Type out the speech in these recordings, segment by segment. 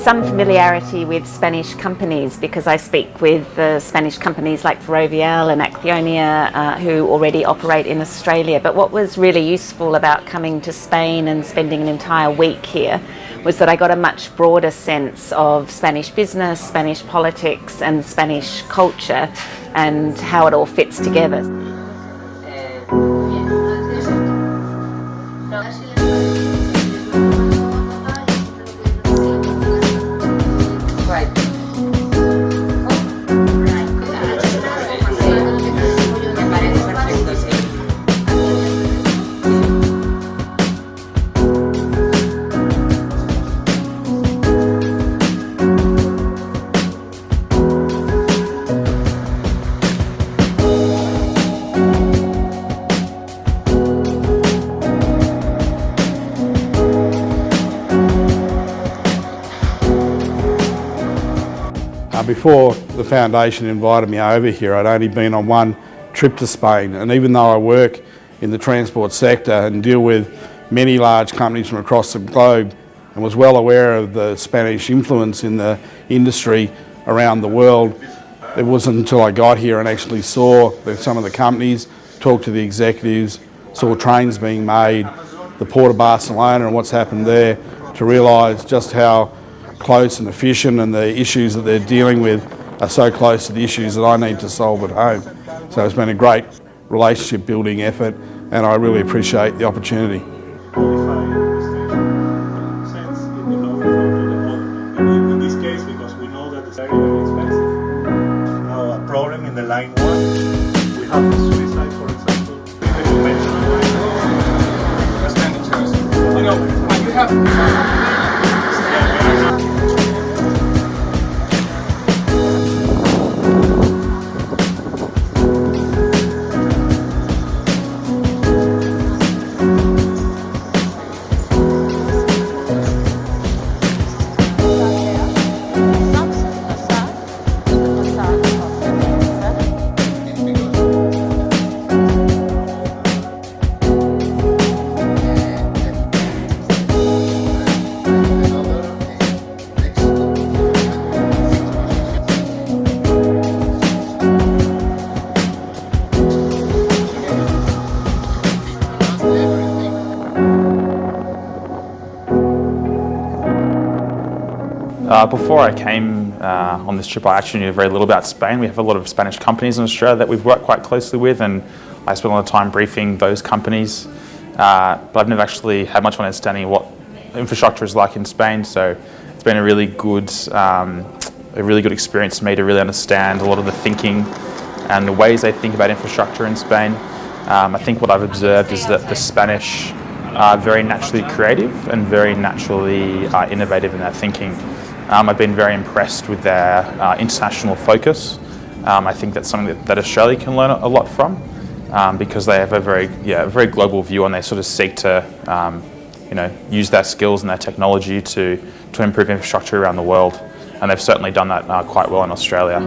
some familiarity with Spanish companies because I speak with Spanish companies like Ferrovial and Accionia who already operate in Australia. But what was really useful about coming to Spain and spending an entire week here was that I got a much broader sense of Spanish business, Spanish politics and Spanish culture and how it all fits together. Before the foundation invited me over here, I'd only been on one trip to Spain, and even though I work in the transport sector and deal with many large companies from across the globe and was well aware of the Spanish influence in the industry around the world, it wasn't until I got here and actually saw some of the companies, talked to the executives, saw trains being made, the Port of Barcelona and what's happened there, to realise just how close and efficient and the issues that they're dealing with are so close to the issues that I need to solve at home. So it's been a great relationship building effort and I really appreciate the opportunity. In this case, because we know that it's very, very expensive. Now a problem in the line 1, we have the suicide, for example, the conventional expenditures. You know, when you have Before I came on this trip, I actually knew very little about Spain. We have a lot of Spanish companies in Australia that we've worked quite closely with, and I spent a lot of time briefing those companies. But I've never actually had much of an understanding of what infrastructure is like in Spain. So it's been a really good experience for me to really understand a lot of the thinking and the ways they think about infrastructure in Spain. I think what I've observed is that the Spanish are very naturally creative and very naturally innovative in their thinking. I've been very impressed with their international focus. I think that's something that Australia can learn a lot from because they have a very global view, and they sort of seek to use their skills and their technology to improve infrastructure around the world, and they've certainly done that quite well in Australia.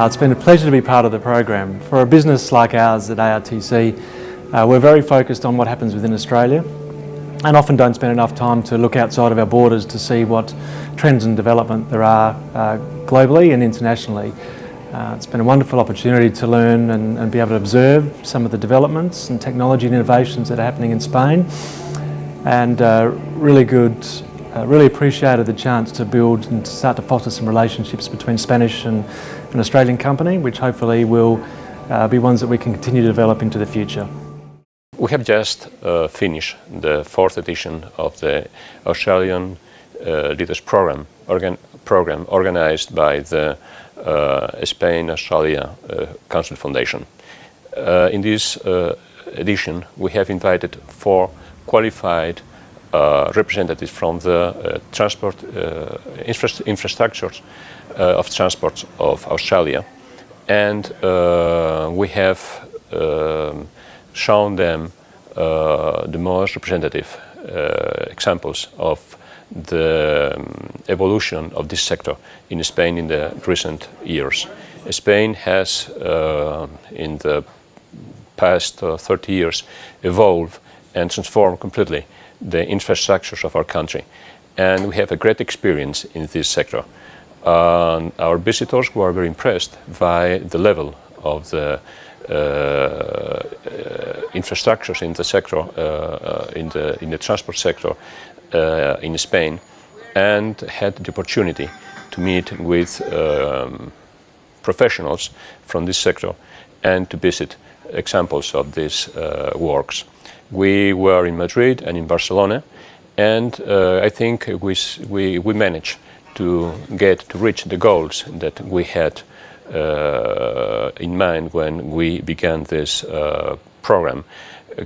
It's been a pleasure to be part of the program. For a business like ours at ARTC, we're very focused on what happens within Australia and often don't spend enough time to look outside of our borders to see what trends and development there are globally and internationally. It's been a wonderful opportunity to learn and be able to observe some of the developments and technology and innovations that are happening in Spain, and really appreciated the chance to build and to start to foster some relationships between Spanish and an Australian company, which hopefully will be ones that we can continue to develop into the future. We have just finished the 4th edition of the Australian Leaders Program organized by the Spain-Australia Council Foundation. In this edition, we have invited 4 qualified representatives from the transport infrastructures of transport of Australia, and we have shown them the most representative examples of the evolution of this sector in Spain in the recent years. Spain has, in the past 30 years, evolved and transformed completely the infrastructures of our country, and we have a great experience in this sector. Our visitors were very impressed by the level of the infrastructures in the sector, in the transport sector in Spain, and had the opportunity to meet with professionals from this sector and to visit examples of these works. We were in Madrid and in Barcelona, and I think we managed to reach the goals that we had in mind when we began this program,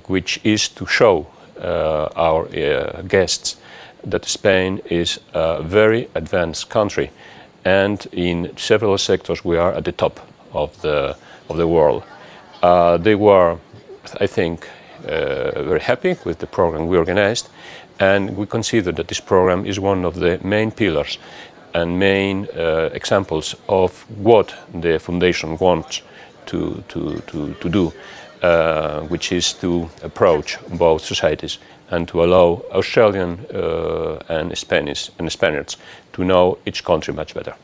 which is to show our guests that Spain is a very advanced country, and in several sectors we are at the top of the world. They were, I think, very happy with the program we organized, and we consider that this program is one of the main pillars and main examples of what the Foundation wants to do, which is to approach both societies and to allow Australian and Spaniards to know each country much better.